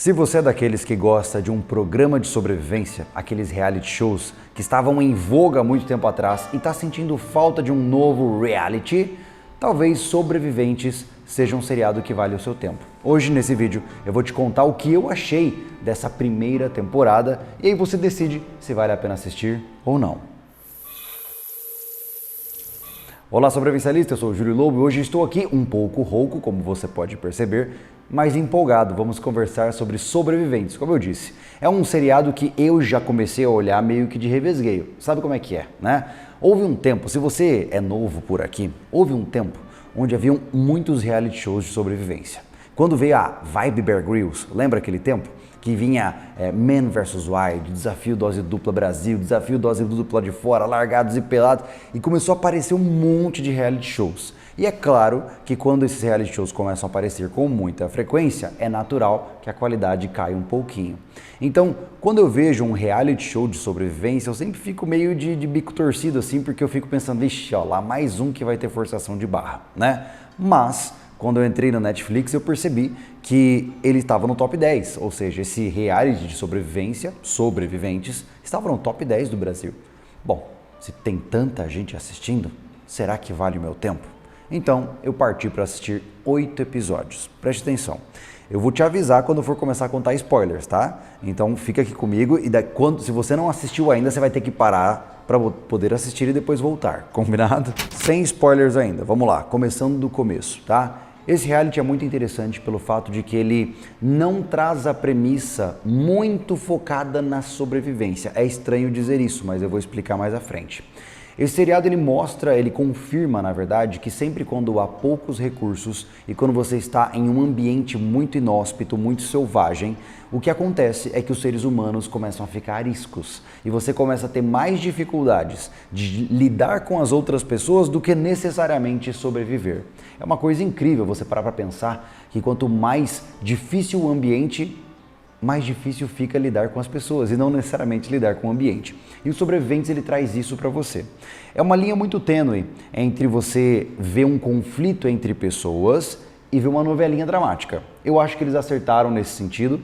Se você é daqueles que gosta de um programa de sobrevivência, aqueles reality shows que estavam em voga há muito tempo atrás e está sentindo falta de um novo reality, talvez Sobreviventes seja um seriado que vale o seu tempo. Hoje nesse vídeo eu vou te contar o que eu achei dessa primeira temporada e aí você decide se vale a pena assistir ou não. Olá sobrevivencialista, eu sou o Júlio Lobo e hoje estou aqui um pouco rouco, como você pode perceber, mas empolgado. Vamos conversar sobre Sobreviventes. Como eu disse, é um seriado que eu já comecei a olhar meio que de revesgueio. Sabe como é que é, né? Houve um tempo, se você é novo por aqui, houve um tempo onde haviam muitos reality shows de sobrevivência. Quando veio a vibe Bear Grylls, lembra aquele tempo? Que vinha Man vs Wild, Desafio Dose Dupla Brasil, Desafio Dose Dupla de Fora, Largados e Pelados, e começou a aparecer um monte de reality shows. E é claro que quando esses reality shows começam a aparecer com muita frequência, é natural que a qualidade caia um pouquinho. Então, quando eu vejo um reality show de sobrevivência, eu sempre fico meio de bico torcido assim, porque eu fico pensando, ixi, ó, lá mais um que vai ter forçação de barra, né? Mas quando eu entrei no Netflix, eu percebi que ele estava no top 10, ou seja, esse reality de sobrevivência, Sobreviventes, estava no top 10 do Brasil. Bom, se tem tanta gente assistindo, será que vale o meu tempo? Então, eu parti para assistir 8 episódios. Preste atenção. Eu vou te avisar quando for começar a contar spoilers, tá? Então, fica aqui comigo e se você não assistiu ainda, você vai ter que parar para poder assistir e depois voltar, combinado? Sem spoilers ainda, vamos lá, começando do começo, tá? Esse reality é muito interessante pelo fato de que ele não traz a premissa muito focada na sobrevivência. É estranho dizer isso, mas eu vou explicar mais à frente. Esse seriado ele confirma, na verdade, que sempre quando há poucos recursos e quando você está em um ambiente muito inóspito, muito selvagem, o que acontece é que os seres humanos começam a ficar ariscos e você começa a ter mais dificuldades de lidar com as outras pessoas do que necessariamente sobreviver. É uma coisa incrível você parar para pensar que quanto mais difícil o ambiente, mais difícil fica lidar com as pessoas e não necessariamente lidar com o ambiente. E o Sobreviventes ele traz isso para você. É uma linha muito tênue entre você ver um conflito entre pessoas e ver uma novelinha dramática. Eu acho que eles acertaram nesse sentido.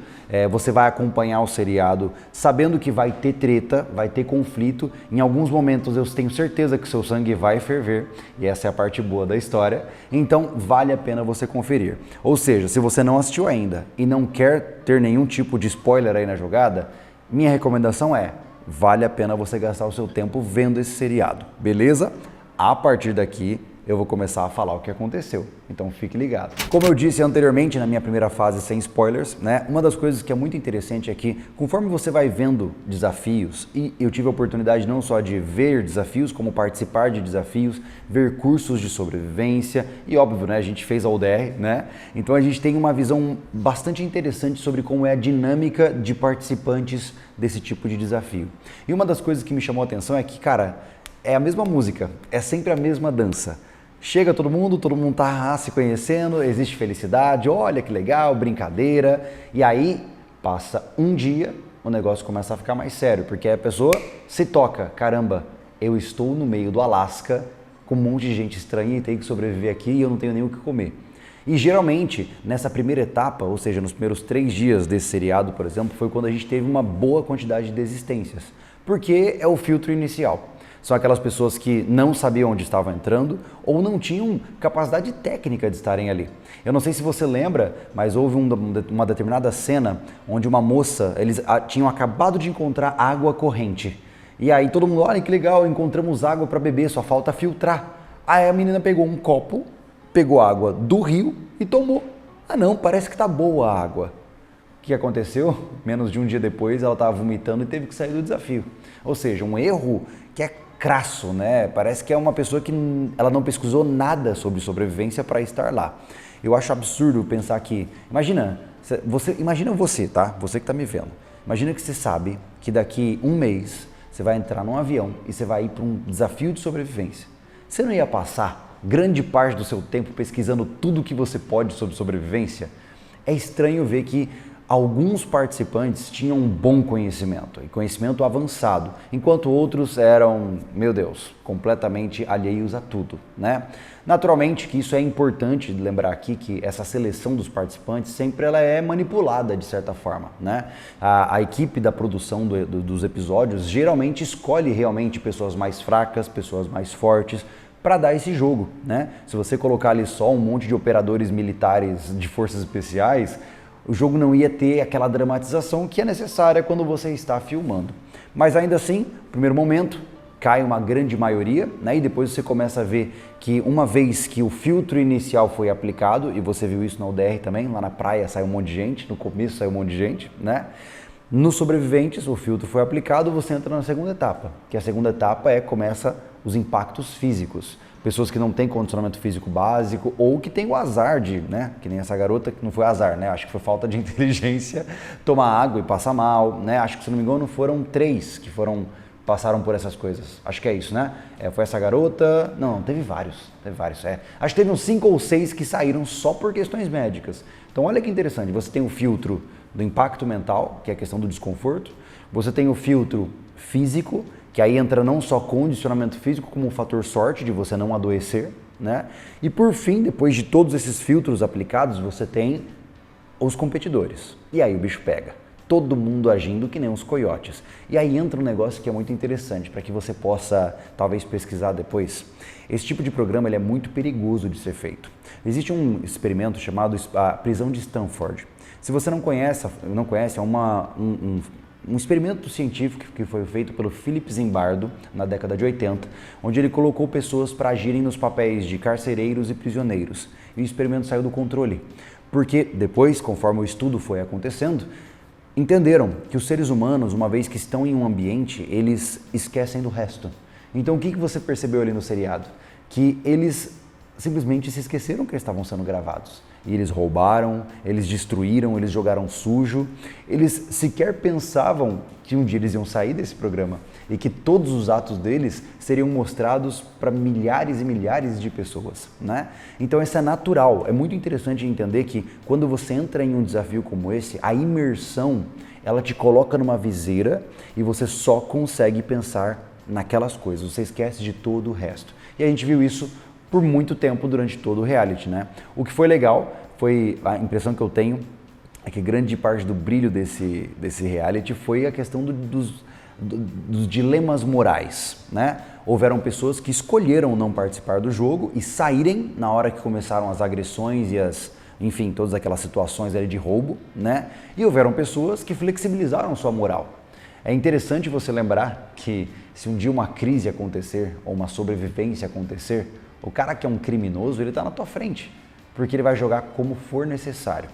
Você vai acompanhar o seriado sabendo que vai ter treta, vai ter conflito. Em alguns momentos eu tenho certeza que seu sangue vai ferver e essa é a parte boa da história. Então vale a pena você conferir. Ou seja, se você não assistiu ainda e não quer ter nenhum tipo de spoiler aí na jogada, minha recomendação é: vale a pena você gastar o seu tempo vendo esse seriado, beleza? A partir daqui eu vou começar a falar o que aconteceu, então fique ligado. Como eu disse anteriormente na minha primeira fase sem spoilers, né, uma das coisas que é muito interessante é que conforme você vai vendo desafios, e eu tive a oportunidade não só de ver desafios, como participar de desafios, ver cursos de sobrevivência e óbvio, né, a gente fez a UDR, né, então a gente tem uma visão bastante interessante sobre como é a dinâmica de participantes desse tipo de desafio. E uma das coisas que me chamou a atenção é que, cara, é a mesma música, é sempre a mesma dança. Chega todo mundo tá se conhecendo, existe felicidade, olha que legal, brincadeira, e aí passa um dia, o negócio começa a ficar mais sério, porque a pessoa se toca, caramba, eu estou no meio do Alasca com um monte de gente estranha e tenho que sobreviver aqui e eu não tenho nem o que comer. E geralmente, nessa primeira etapa, ou seja, nos primeiros 3 dias desse seriado, por exemplo, foi quando a gente teve uma boa quantidade de desistências, porque é o filtro inicial. São aquelas pessoas que não sabiam onde estavam entrando ou não tinham capacidade técnica de estarem ali. Eu não sei se você lembra, mas houve uma determinada cena onde uma moça, eles tinham acabado de encontrar água corrente. E aí todo mundo, olha que legal, encontramos água para beber, só falta filtrar. Aí a menina pegou um copo, pegou água do rio e tomou. Ah não, parece que tá boa a água. O que aconteceu? Menos de um dia depois ela estava vomitando e teve que sair do desafio. Ou seja, um erro que é crasso, né? Parece que é uma pessoa que ela não pesquisou nada sobre sobrevivência para estar lá. Eu acho absurdo pensar que, imagina você, tá? Você que está me vendo. Imagina que você sabe que daqui um mês você vai entrar num avião e você vai ir para um desafio de sobrevivência. Você não ia passar grande parte do seu tempo pesquisando tudo que você pode sobre sobrevivência? É estranho ver que Alguns participantes tinham um bom conhecimento, e conhecimento avançado, enquanto outros eram, meu Deus, completamente alheios a tudo, né? Naturalmente que isso é importante lembrar aqui que essa seleção dos participantes sempre ela é manipulada de certa forma, né? A equipe da produção dos episódios geralmente escolhe realmente pessoas mais fracas, pessoas mais fortes, para dar esse jogo, né? Se você colocar ali só um monte de operadores militares de forças especiais, o jogo não ia ter aquela dramatização que é necessária quando você está filmando. Mas ainda assim, no primeiro momento, cai uma grande maioria, né? E depois você começa a ver que uma vez que o filtro inicial foi aplicado, e você viu isso na UDR também, lá na praia saiu um monte de gente, no começo saiu um monte de gente, né? Nos sobreviventes, o filtro foi aplicado, você entra na segunda etapa, que a segunda etapa começa os impactos físicos. Pessoas que não têm condicionamento físico básico ou que têm o azar de, né, que nem essa garota que não foi azar, né, acho que foi falta de inteligência, tomar água e passar mal, né, acho que se não me engano foram 3 que passaram por essas coisas, acho que é isso, né, foi essa garota, não, teve vários, acho que teve uns 5 ou 6 que saíram só por questões médicas. Então olha que interessante, você tem o filtro do impacto mental, que é a questão do desconforto, você tem o filtro físico, que aí entra não só condicionamento físico, como um fator sorte de você não adoecer, né? E por fim, depois de todos esses filtros aplicados, você tem os competidores. E aí o bicho pega. Todo mundo agindo que nem uns coiotes. E aí entra um negócio que é muito interessante, para que você possa talvez pesquisar depois. Esse tipo de programa ele é muito perigoso de ser feito. Existe um experimento chamado a prisão de Stanford. Se você não conhece é um experimento científico que foi feito pelo Philip Zimbardo na década de 80, onde ele colocou pessoas para agirem nos papéis de carcereiros e prisioneiros. E o experimento saiu do controle, porque depois, conforme o estudo foi acontecendo, entenderam que os seres humanos, uma vez que estão em um ambiente, eles esquecem do resto. Então o que você percebeu ali no seriado? Que eles simplesmente se esqueceram que eles estavam sendo gravados. E eles roubaram, eles destruíram, eles jogaram sujo. Eles sequer pensavam que um dia eles iam sair desse programa e que todos os atos deles seriam mostrados para milhares e milhares de pessoas, né? Então isso é natural. É muito interessante entender que quando você entra em um desafio como esse, a imersão, ela te coloca numa viseira e você só consegue pensar naquelas coisas. Você esquece de todo o resto. E a gente viu isso por muito tempo durante todo o reality, né? O que foi legal, foi a impressão que eu tenho, é que grande parte do brilho desse reality foi a questão dos dilemas morais, né? Houveram pessoas que escolheram não participar do jogo e saírem na hora que começaram as agressões e enfim, todas aquelas situações ali de roubo, né? E houveram pessoas que flexibilizaram sua moral. É interessante você lembrar que se um dia uma crise acontecer ou uma sobrevivência acontecer, o cara que é um criminoso, ele está na tua frente, porque ele vai jogar como for necessário.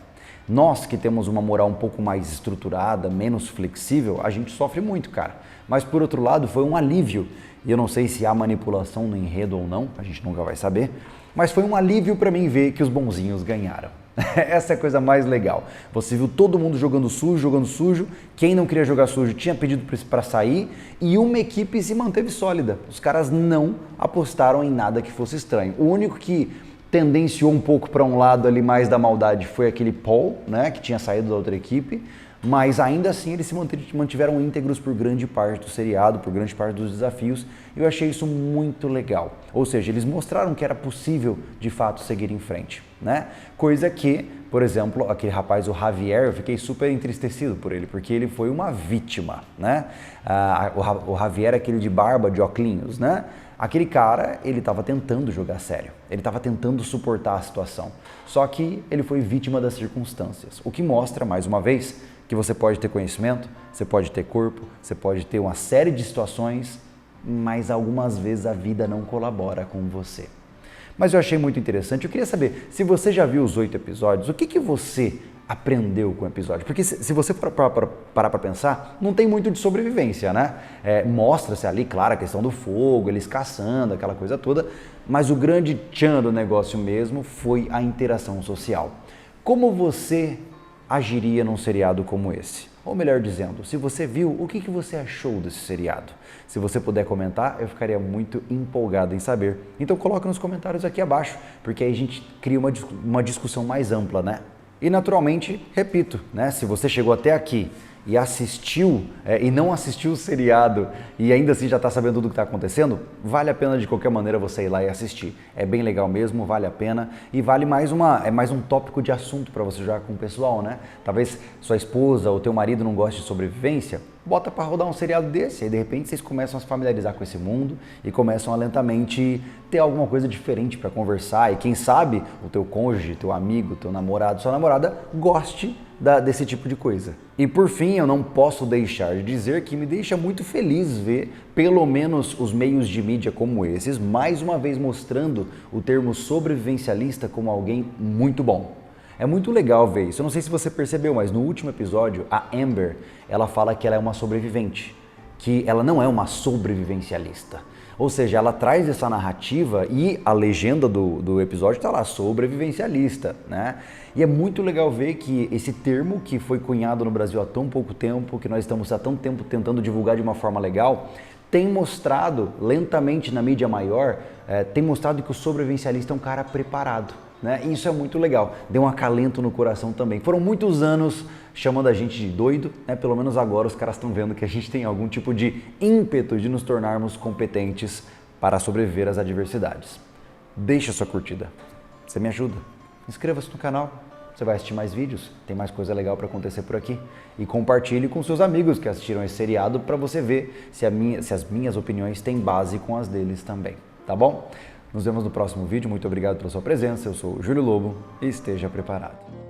Nós que temos uma moral um pouco mais estruturada, menos flexível, a gente sofre muito, cara. Mas por outro lado, foi um alívio. E eu não sei se há manipulação no enredo ou não, a gente nunca vai saber, mas foi um alívio para mim ver que os bonzinhos ganharam. Essa é a coisa mais legal. Você viu todo mundo jogando sujo. Quem não queria jogar sujo tinha pedido para sair e uma equipe se manteve sólida. Os caras não apostaram em nada que fosse estranho. O único que tendenciou um pouco para um lado ali mais da maldade foi aquele Paul, né, que tinha saído da outra equipe, mas ainda assim eles se mantiveram íntegros por grande parte do seriado, por grande parte dos desafios, e eu achei isso muito legal. Ou seja, eles mostraram que era possível de fato seguir em frente, né? Coisa que, por exemplo, aquele rapaz, o Javier, eu fiquei super entristecido por ele, porque ele foi uma vítima, né? O Javier, aquele de barba, de óculos, né? Aquele cara, ele estava tentando jogar sério, ele estava tentando suportar a situação, só que ele foi vítima das circunstâncias, o que mostra, mais uma vez, que você pode ter conhecimento, você pode ter corpo, você pode ter uma série de situações, mas algumas vezes a vida não colabora com você. Mas eu achei muito interessante, eu queria saber, se você já viu os 8 episódios, o que você aprendeu com o episódio? Porque se você parar para pensar, não tem muito de sobrevivência, né? Mostra-se ali, claro, a questão do fogo, eles caçando, aquela coisa toda, mas o grande tchan do negócio mesmo foi a interação social. Como você agiria num seriado como esse? Ou melhor dizendo, se você viu, o que você achou desse seriado? Se você puder comentar, eu ficaria muito empolgado em saber. Então coloca nos comentários aqui abaixo, porque aí a gente cria uma discussão mais ampla, né? E naturalmente, repito, né? Se você chegou até aqui e assistiu e não assistiu o seriado e ainda assim já está sabendo tudo o que está acontecendo, vale a pena de qualquer maneira você ir lá e assistir. É bem legal mesmo, vale a pena e vale mais um tópico de assunto para você jogar com o pessoal, né? Talvez sua esposa ou teu marido não goste de sobrevivência, bota para rodar um seriado desse, aí de repente vocês começam a se familiarizar com esse mundo e começam a lentamente ter alguma coisa diferente para conversar e quem sabe o teu cônjuge, teu amigo, teu namorado, sua namorada goste desse tipo de coisa. E por fim, eu não posso deixar de dizer que me deixa muito feliz ver pelo menos os meios de mídia como esses, mais uma vez mostrando o termo sobrevivencialista como alguém muito bom. É muito legal ver isso. Eu não sei se você percebeu, mas no último episódio, a Amber, ela fala que ela é uma sobrevivente, que ela não é uma sobrevivencialista. Ou seja, ela traz essa narrativa e a legenda do episódio está lá, sobrevivencialista, né? E é muito legal ver que esse termo que foi cunhado no Brasil há tão pouco tempo, que nós estamos há tão tempo tentando divulgar de uma forma legal, tem mostrado lentamente na mídia maior, tem mostrado que o sobrevivencialista é um cara preparado. Né? E isso é muito legal, deu um acalento no coração também. Foram muitos anos chamando a gente de doido, né? Pelo menos agora os caras estão vendo que a gente tem algum tipo de ímpeto de nos tornarmos competentes para sobreviver às adversidades. Deixa a sua curtida, você me ajuda. Inscreva-se no canal, você vai assistir mais vídeos, tem mais coisa legal para acontecer por aqui. E compartilhe com seus amigos que assistiram esse seriado para você ver se as minhas opiniões têm base com as deles também, tá bom? Nos vemos no próximo vídeo, muito obrigado pela sua presença, eu sou o Júlio Lobo e esteja preparado.